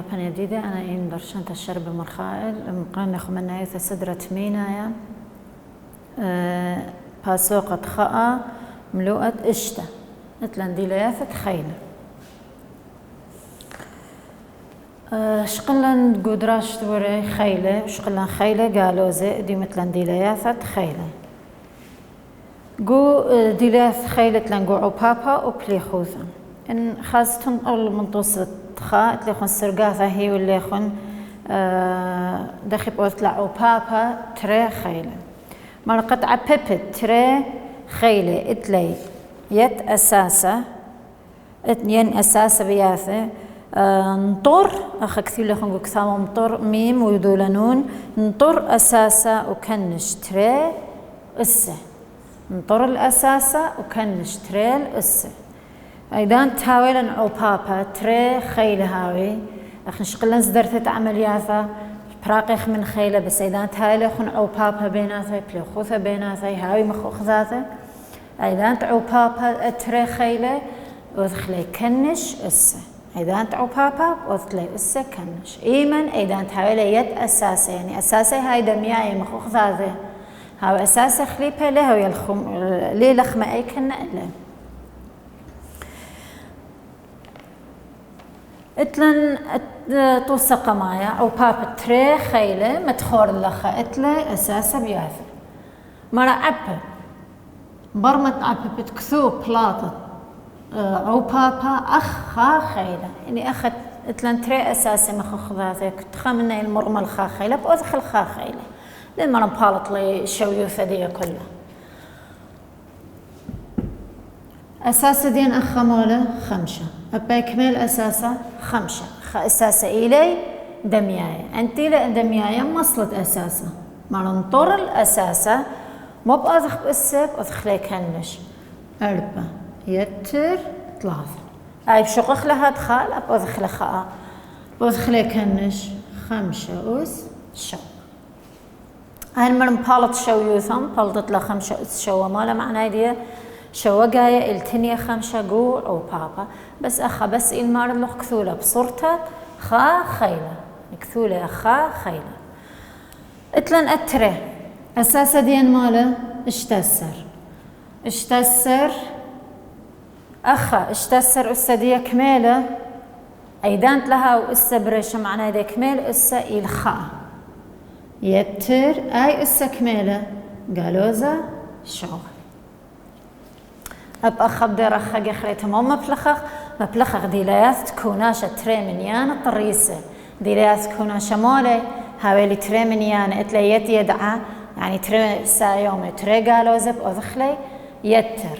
البنية جديدة أنا إن درشنت الشرب المرخائل مقارنة خمنا يث سدرة مينايا باسوقة خاء ملوءة إشتا مثلا دي لياثة خيلة شقلن قدراش توري خيلة شقلن خيلة قالوا زي دي مثلا دي لياثة خيلة قو دي لياث خيلة لنقو عبابا وبليخوثا إن خاصتهم أول منتصف خاء تليخون سرقاثة هي واللي يخون دخي بوثلا عبابا تري خيلة مرقت عببت تري خيلة اتلي يت أساسة ين أساسة بياثة نطر أخ كثير لخن كثام مطر ميم ويدولنون نطر أساسة وكنش تري أسة نطر الأساسة وكنش تري الأسة أيضا تاويلن عبابا تري خيلة هاوي أخ نشقلن زدرت عملياثة براقيخ من خيلة بس أيضا تاويلن عبابا بيناثي بليخوثة بيناثي هاوي مخوخذاثي أيضا عبابا تري خيلة وذخلي كنش أسة أيضا عبابا وذخلي أسة كنش إيمن أيضا تاويلة يد أساسة يعني أساسة هاي دمياء مخوخذاثي هاو أساسة خليبها له ويلخم ليه لخمة أي كنا له اتلن توثق معايا عبابا تري خيلة متخور اللخة اتلي أساسة بياثة مرة عبا برمت عبا بتكثو بلاطة عبابا أخا خيلة يعني أخت اتلن تري أساسة مخوخذاثي تخمنا المرمى الخا خيلة بأذخ الخا خيلة لين مرة بالط لي شويوثة دي كلها أساسة دين أخا مولا خمشة أبا يكمل أساسة خمشة أساسة إلي دمياية أنتي دمياية مصلت أساسة مرة نطر الأساسة مو بأذخ بأسب أذخ لي كنش أربعة يتر ثلاثة أي بشقخ لها دخال أبأذخ لخاء بأذخ لي كنش خمشة أس شو هالمرم بالط شويوثم بالطت له خمسة أس شو ماله معنى دي شو جاية التنية خمسة جو أو بابا بس أخا بس المار اللي كثولة بصورته خا خيلة كثولة خا خيلة اتلن أتره أساسا ديان ماله اشتسر أخا اشتسر أسا دي كميلة أيدانت لها وأسا بريشة معنى دي كميل أسا الخاء يتر أي أسا كميلة قالوزا شغل أب أخب دير أخا جخريت مو مبلخخ ديلاياث تكوناش تري منيان طريسة ديلاياث كوناش مولي هاويلي تري منيان اتليت يدعى يعني تري سايومي تري قالوا زب أذخلي يتر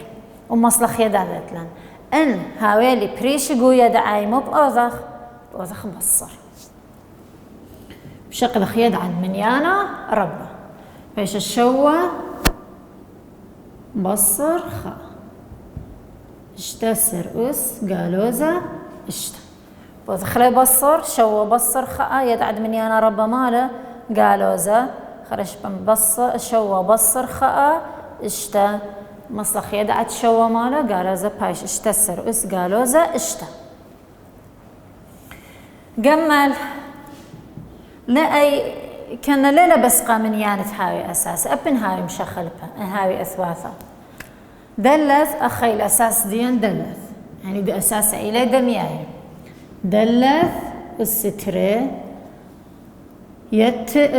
ومصلخ يدعى ذاتلان إن هاويلي بريشقو يدعى مو بأذخ بصر بشكل يدعى منيانا ربا فيش الشوى بصر خا اشتسر أس قالوزا اشتا وذخلي بصر شو بصر خاء يدعد من يانا رب ماله قالوزا خرش بصر شو بصر خاء اشتا مصلخ يدعد شو ماله قالوزا بايش اشتسر أس قالوزا اشتا جمل لا أي كان ليلة بس قامن يانت هاوي أساس أبن هاوي مشخلبة هاوي أثواثة دلث أخي الأساس ديان دلث يعني دي أساس إلي دمياي دلث الستري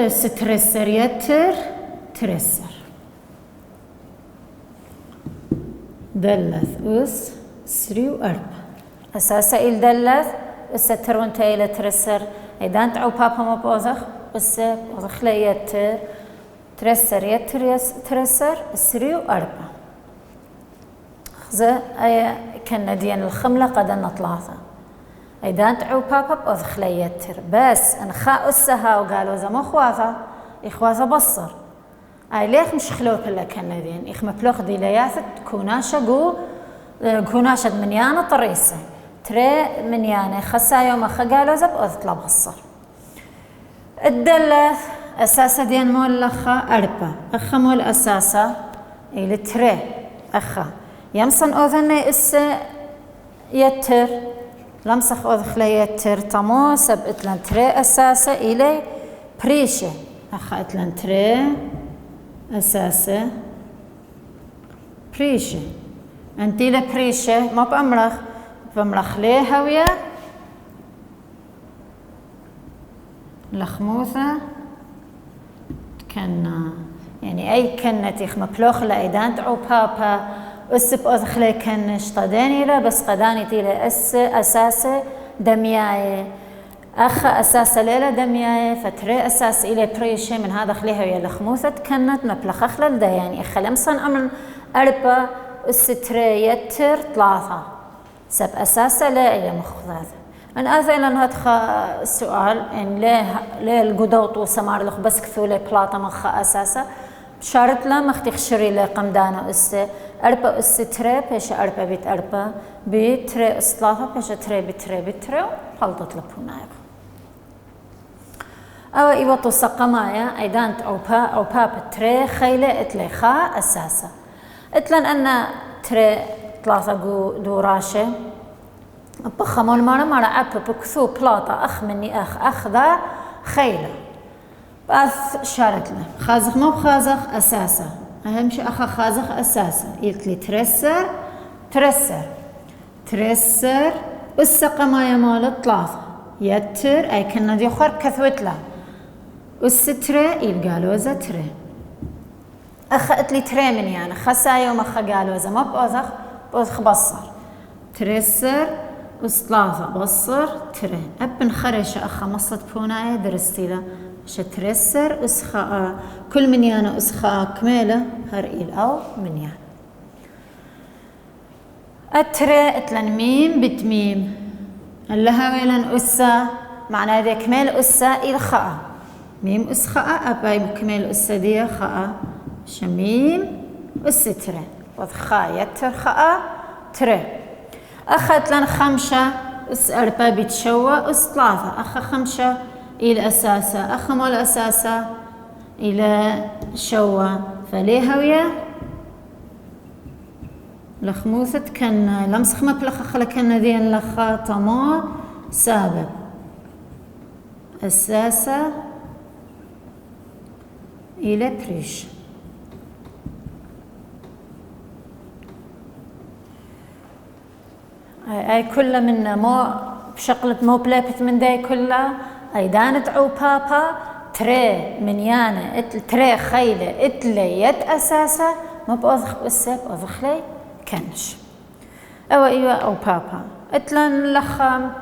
سترسر يتر ترسر دلث أس سري وأربع أساس إل دلث الستر وانتا إلى ترسر إذا تعو بابا ما بوزخ بس بوزخ لي يتر ترسر يتر ترسر سري وأربع زي أي كنا ديان الخملة قد نطلاثة أيضا تعو بابا بأذخ لي يتر بس أن خاء أسها وقالوا زي ما إخواثة بصر أي ليخ مش خلو كلا كنا ديان إخ مبلوخ دي لياثة كوناشة منيانة طريسة تري منيانة خسا يوم أخا قالوا زي بأذخ لا بصر الدلث أساسا ديان مول لخا أربا أخا مول أساسا إلي تري أخا يمصن أذني إس يتر لمسخ أذخلية ترتمو سب إتلان تري أساسة إلي بريشة أخا إتلان تري أساسة بريشة أنتي لبريشة ما بأمرخ ليه هوية لخموثة كنا يعني أي كنة يخم بلوخ لأيدان تعو بابا أسب أذخلي كنش طداني له بس قداني تيلي أساسة دمياي أخ أساسة ليلة دمياي فتري أساس إلي بريشة من هذا خليها ويا لخموثة كنت مبلخ أخلال دا يعني خلمصن أمن أربا أستري يتر ثلاثة سب أساسة لا إلى مخذاذ أنا أذيلا هذا السؤال إن ليه الجدوط وسمار لخ بس كثولي بلاطة مخ أساسة شارت لا مختي خشري لي قمدانا أربا تري بيش أربا بيت أربا بيت تري ثلاثة بيش تري بيت تري خلطت لبونايق أو إيواتو سقمايا أيدان أو باب تري خيلة إتلي خا أساسة إتلن أن تري ثلاثة دو راشة بخمول مرة عبا بكثو بلاطة أخ مني أخ ذا خيلة بأث شارت له خازخ مو بخازخ أساسة أهم شيء أخا خازخ أساسة يتلي ترسر السقمايا مال ثلاثة يتر أي كنا دي خور كثوت له والسترة يبقالوزة تري أخا إتلي تري من يعني خسايا ومخا قالوزة ما بأوزخ بصر ترسر وثلاثة بصر تري أبن خرش أخا مصت بونايا درستي له شترسر أسخاء كل منيانة أسخاء كميلة هرئيل أو منيان أتري إتلن ميم بتميم اللها ويلن أسا معنى ذي كميل أسا إل خاء ميم أسخاء أباي بكميل أسا دي خاء شميم أستري وذخاء يتر خاء تري أخذت لن خمسة أس أربا بتشوى أس ثلاثة أخا خمسة إلى أساسة أخا مال أساسة إلى شوى فليه هوية لخموثة كنا لمسخ مبلخ خلا كنا ذين لخا طما سابق أساسة إلى بريش أي كل منا مو بشقلة مو بلابت من داي كلها أي دانت عو بابا تري منيانة تري خيلة إتلي يد أساسة ما بأوضخ بأسة بأوضخ لي كنش أو إيوة أو بابا إتلن لخام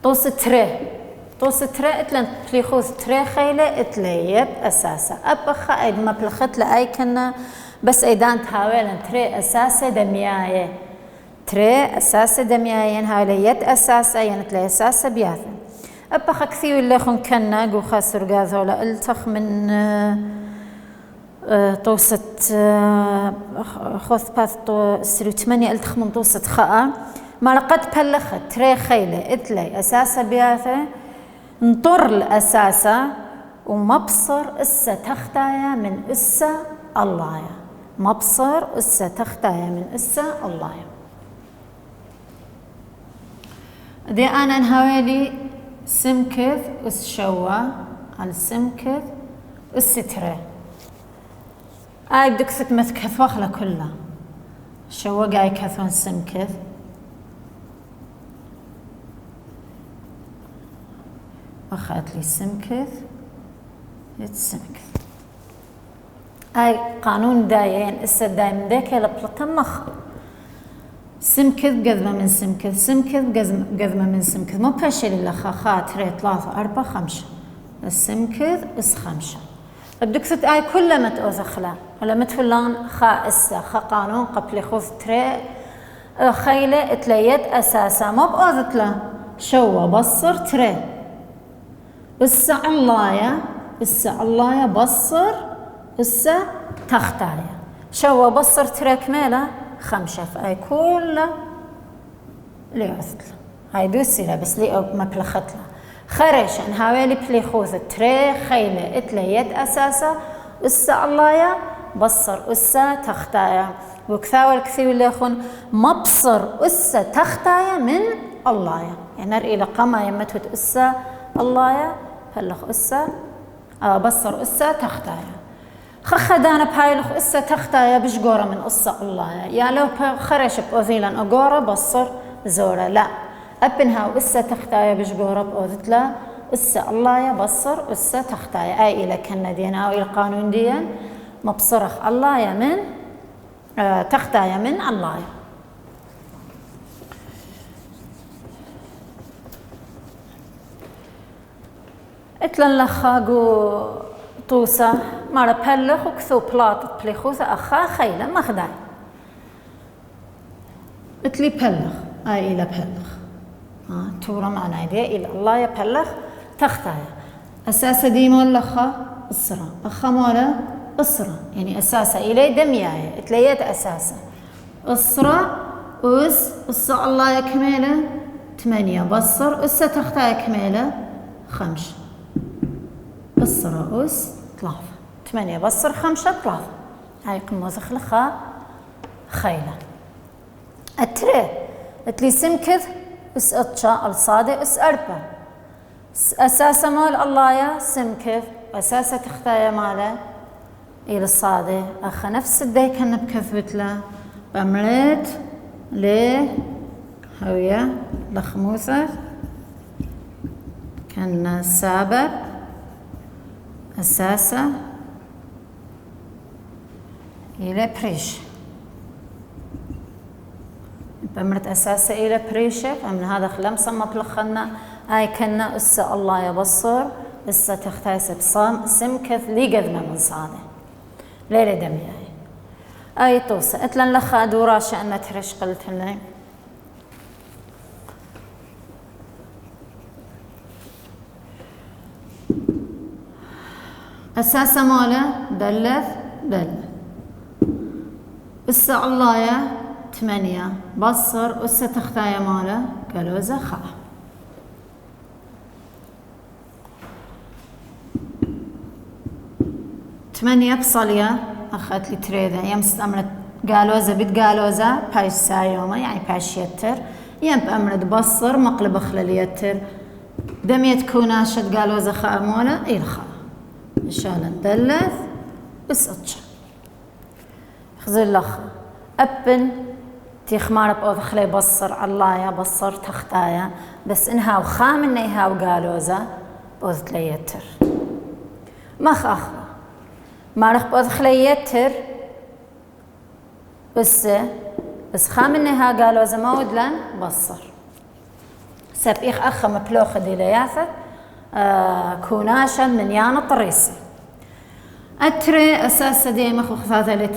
طوس تري إتلن تليخوث تري خيلة إتلي يد أساسة أبخا أي ما بلخت لأي كنا بس أي دانت هاويلن تري أساسة دمياية تري أساسة دمياين هاي يد أساسة يعني تلي أساسة بياثن أبخا كثير اللي خون كنا جو خاسر قاذولا التخ من توسط خوث باث تو سرو 8 التخ من توسط خاء ما لقد بلخت تري خيلة إتلي أساسة بياثة نطر الأساسة ومبصر إسا تختايا من إسا الله مبصر إسا تختايا من إسا الله دي أنا نهاولي سمكث أس شوا على السمكث السترة بدك ستمث كثوخلة كلها شوا قاي كثون سمكث أخذت لي سمكث يتسمكث قانون دايين إسا داي من ذاك لبلطن مخ سمكث قذمة من سمكث قذمة من سمكث مو باشي اللي خا تري 3 4 5 السمكث اس 5 بدك ست آي كلها متأوزخلا ولا متفلان خا إسا خا قانون قبل خوث تري خيلة اتليت أساسا مو بأوزتلا شوا بصر تري إسا علايا بصر إسا تختايا شوا بصر تري كميلة 5 فأي كلها ليوثلا هاي دوسيلا بس لي ما بلختلا خرش ان هاويلي بلي خوذ تري خيلة اتليت أساسا إسا علايا بصر إسا تختايا وكثاول كثير اللي يخون مبصر إسا تختايا من الله يعني نر إلى قما يمتوت إسا الله فلخ إسا بصر إسا تختايا خدانا بهايلخ إسا تختايا بش جورا من إسا الله يا لو خرش بأذيلا أجورا بصر زورا لا أبنها وإسا تختايا بش جورا بأذتلا إسا الله بصر إسا تختايا أي إلى كنا دينا أو إلى قانون ديان مبصرخ الله يا من تختايا من الله اتلن لخاقو طوسة مارا بلخ وكثو بلاط بليخوثة أخا خيلة مخداي اتلي بلخ أي إلى بلخ تورا معنا يدي إلى الله يبلخ تختايا أساسا ديما لخا إسرا أخا مالا إسرا يعني أساسا إلي دمياي اتليت أساسا إسرا إسا الله يكمله 8 بصر إسا تختايا كميلة 5 بصر أس 3 8 بصر 5 3 هاي قموز خلخا خيلة التري اتلي سمكذ اس اتشا الصادق اس أربع أساسا مال الله يا سمكذ أساسا تختايا ماله إلى الصادق أخا نفس الدي كان بكثبت له بمريت ليه هوية لخموثة كان سابق أساسا إلى بريش بمرت أساسا إلى بريشة فمن هذا خلام صمت لخنا هاي كنا إسا الله يبصر إسا تختايس بصام سمكث لي قذمة من صادة ليلة دمي أي توسع أتلن لخا دورا شأن ترش قلت لي أساسا ماله دلث إسا الله يا 8 بصر إسا تختايا ماله قالوزة خا 8 بصليا أخذت لي تريدا يم استمرت قالوزة بيت قالوزة باش سايومة يعني باش يتر يم بأمرت بصر مقلب أخلل يتر دميت كوناشة قالوزة خا ماله إلخا إن شاء الله ندلث بس أتشا خزر لخ أبن تيخمار بأوذ خلي بصر الله يا بصر تختايا بس إنها وخام إنها وقالوزة بأوذ تليتر ما خاخوا ما رخ بأوذ خلي يتر بس خام إنها قالوزة ما ودلن بصر سب إخ أخ مبلوخ ديلياثة كوناشا من يانا طريسي أتري أساسا ديما خخفاثة اللي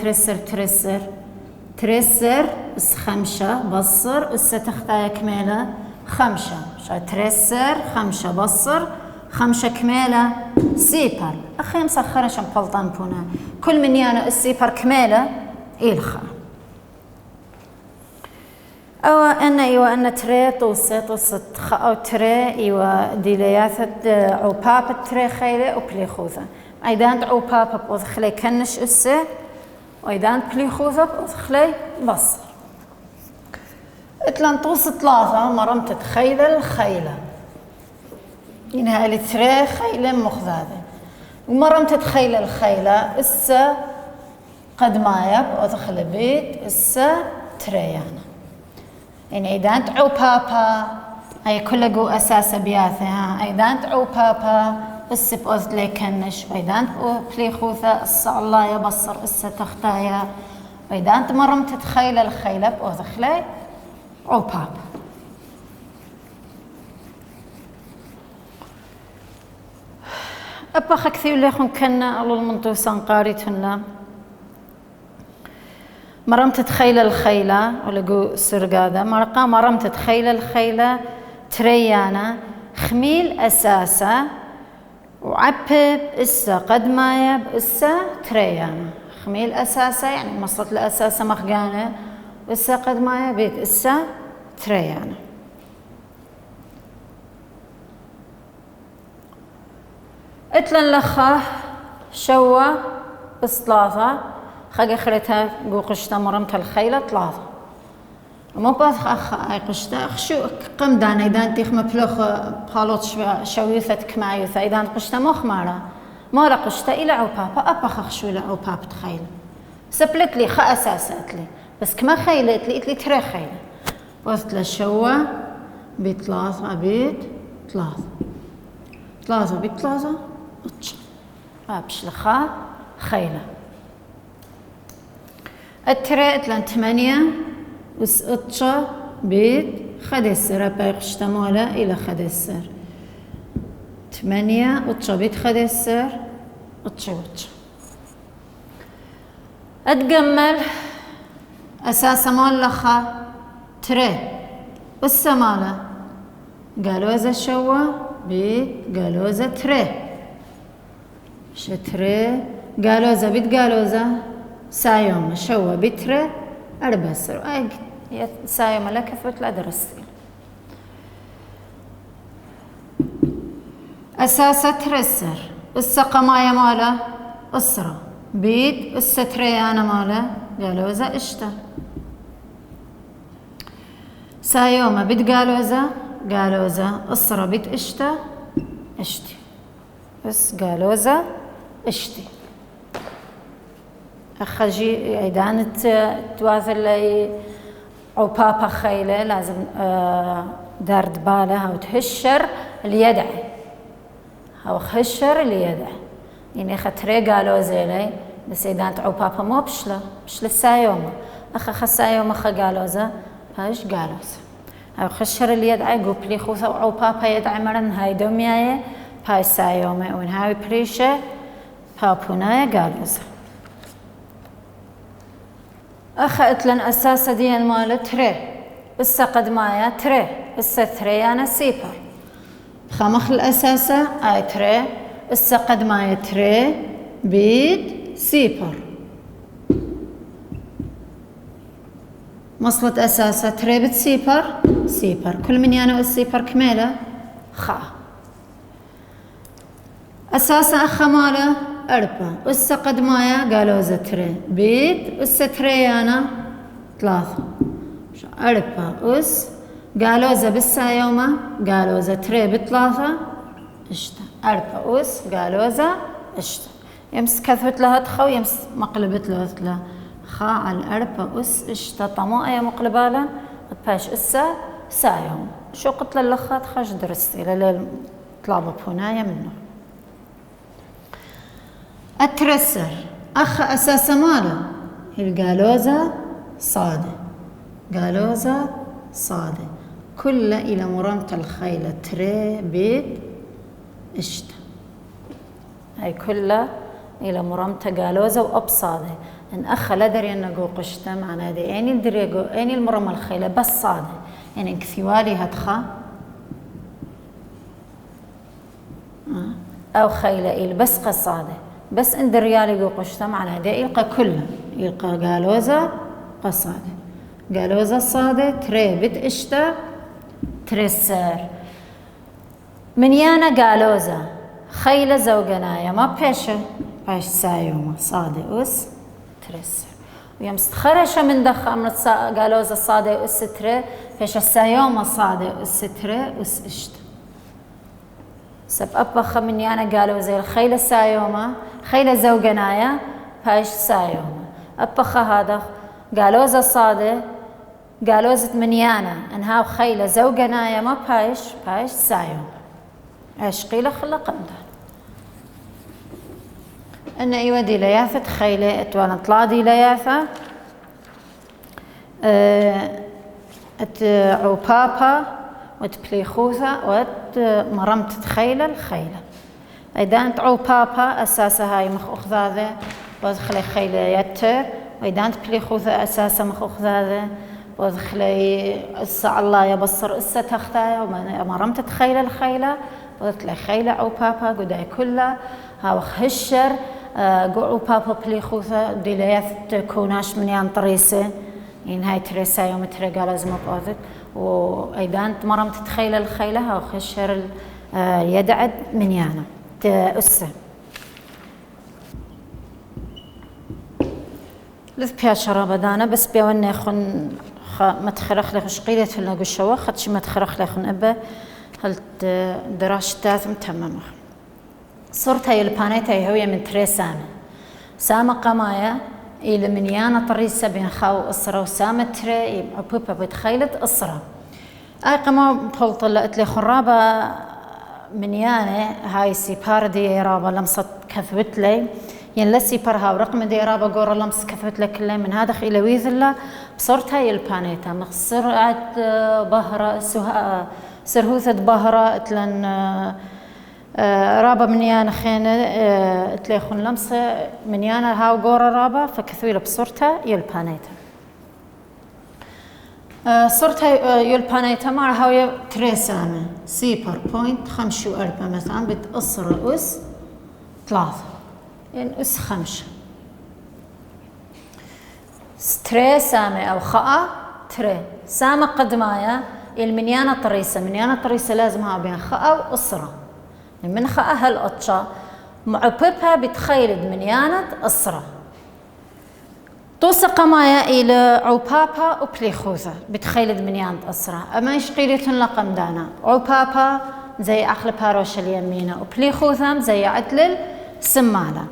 ترسر بس 5 بصر إسا تختايا كميلة 5 ترسر 5 بصر 5 كميلة سيبر أخي مسخرة شمبلطان بونا كل من يانا السيبر كميلة إلخا أو أن تري توصت أو تري إيوا ديلياثة عوبابة تري خيلة وبلي خوذة أيضاً عوبابة بوذ خلي كنش أسه وأيضاً بلي خوذة بوذ خلي بصر اتلان توصت 3 مرمت تخيلة الخيلة يعني هاي تري خيلة مخذاذة ومرمت تخيلة الخيلة أسه قد ما يب بوذ خلي بيت أسه تريانا يعني إذا تعو بابا أي كل جو أساس بياثها إذا تعو بابا السب أذ لي كنش وإذا بلي خوثة الصع الله يبصر السا تختايا وإذا أنت مرمت تتخيل الخيلة بأذ خلي عو بابا أبا خكثير ليخون كنا الله المنطوسان قاريتنا مرمت تخيل الخيلة ولقوا سرقادة مرمت تخيل الخيلة تريانا خميل أساسا وعبب إسا قد ما يب إسا تريانا خميل أساسا يعني مصلت الأساسا مخقانة إسا قد ما يبيت إسا تريانا اتلن لخا شوى بس 3 خاقة خليتها قو قشتا مرمت الخيلة 3 مو بس أي قشتة شو قم دان إذا تيخ مبلوخ بخالط شويثة كمايوثة إذا قشتة مخ مارا ما قشتة إلى عوبابا أبخ شو إلى عوباب تخيل سبلت لي خا أساسات لي بس كما خيلت لي ترى خيل وصلت للشوة بثلاثة بيت ثلاثة بيت ثلاثة أتش أبشلخا خيلة التريت لان 8 وس أتشا بيت خدسر أبا قشتمولا إلى خدسر 8 أتشا بيت خدسر أتشا أتجمل أساس مالخا تري والسمالة قالوزة شوا بيت قالوزة تري شتري قالوزة بيت قالوزة سايوم شوا بيت تري أربسر أي سايوم لا كثبت لا درستي أساسة ترسر السقماية ماله أسرة بيت الستريانة ماله قالوزة اشتا سايومة بيت قالوزة أسرة بيت اشتا اشتي بس قالوزة اشتي أخجي إذا توازن لي عوبابا خيلة لازم دارد بالها وتهشر اليدعي أو خشر اليدعي يعني خطري قالوا زيلي بس إذا عوبابا مو بشلة السايومة السايومة قالوزة هاش قالوزة أو خشر اليدعي قو بلي خوثة عوبابا يدعي مرن هاي دومياي باي سايومة وين هاي بريشة بابونايا قالوزة أخذت لن أساسا دي مال تري بس قدمايا تري بس تري أنا سيبر خمخ الأساسة أي تري بس قدمايا تري بيد سيبر مصلت أساسا تري بيد سيبر كل من يانا السيبر كميلة خا أساسا أخماله أربعة أس قدمايا قالوا زتري بيت أس تريانا 3 أربعة أس قالوا ز بالسايومة قالوا زتري ب3 اشتا 4 أس قالوا ز اشتا يمس كثبت لها تخو يمس مقلبت لها خا على 4 أس اشتا طماء مقلبالا باش أسا سايوم شو قلت للخات خش درستي لليل طلابة هنايا منه الترسر أخ أساس ماله هي القالوزة صادة كل إلى مرمة الخيلة تري بيت اشتا هاي كلها إلى مرمة قالوزة وأبصادة إن أخ لا دري أن جو قشتا معنا دي أني دريجو أني المرمى الخيلة بس صادة يعني كثيوالي هتخا أو خيلة إل بس قصادة بس عند الريال يقول قشطة معنا ده يلقى كله يلقى قالوزة قصادة قالوزة صادة تري بت اشتا ترسر من يانا قالوزة خيلة زوجنايا ما باش سايومة صادة أس ترسر ويمس خرش من دخل من قالوزة صادة أس تري باش السايومة صادة أس تري أس اشتا سب أبخ من يانا قالوا زي الخيلة سايومة خيلة زوجنايا باش سايومة أبخ هذا قالوا زي صادة قالوا زت من يانا أنها خيلة زوجنايا ما باش سايومة عشقي خلق أمدان أن يودي لياثة خيلة أتوانا طلادي لياثة عوبابا وتبليخوثة ومرمت تخيلة الخيلة إذا أنت عوبابا أساسها هاي مخ أخذاذة وادخلي خيلة يتر وإذا أنت بليخوثة أساسها مخ أخذاذة وادخلي إسا الله يبصر إسا تختايا ومرمت تخيلة الخيلة وادخلي خيلة عوبابا قداي كلها هاو خشر عوبابا بليخوثة ديلياث كوناش من يان طريسة يعني هاي تريسا يوم تريقا لازم أبقاذت وأيضا أنت مرمت تتخيل الخيلة أو خشر يدعد من يانا تأسه لذ بيا شرابة دانا بس بيواني ما تخرخ لك شقيلة لنا قشوا خدش ما تخرخ لك نبى هل دراش تاثم تمامه صورت هاي البانيتا هي من تري سامة قمايا إلى منيانا طريسة بين خاو أسرة وسامة تري عبوبة بتخيلت أسرة أي قما بخلط لقت لي خرابة منيانة هاي سيبار دي رابا لمسة كثبت لي يعني لا سيبار هاو رقم دي رابا قورا لمس كثبت لك كله من هذا إلى ويذلا بصورت هاي البانيتا مخسر عد بهرة سرهوثة بهرة اتلن رابا منيانا خينة تليخون لمسة منيانا هاو قورا رابا فكثويلة بصورتها يلبانيتا صورتها يلبانيتا مع هاو تريسامة سيبر بوينت 5 مثلا بتأصر أس 3 يعني أس 5 تريسامة أو خاء تري سامة قدمايا المنيانا طريسة منيانا طريسة لازم ها بين خاء وأسرة من خاء هالأطشا معببها بتخيلد منيانة أسرة توسق مايا إلى عوبابا وبليخوذة بتخيلد منيانة أسرة أما يشقيلة لقم دانا عوبابا زي أخل باروش اليمينة وبليخوذة زي عدل سمالة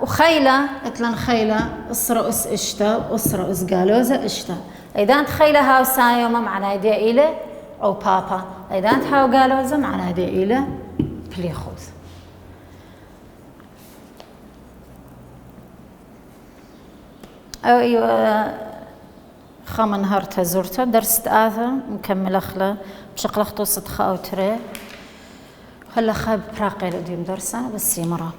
وخيلة اتلن خيلة أسرة أس إشتا وأسرة أس قالوزة إشتا إذا تخيلة هاو سايوما معنا يدي إلى عوبابا إذا تحاو قالوزة معنا يدي إلى بليخوذة أيوة خامن هرتا زورتا درست آذا مكمل أخلا بشكل أخطو صدخة أو تري هلا خاب براقي لديم درسا بس مراب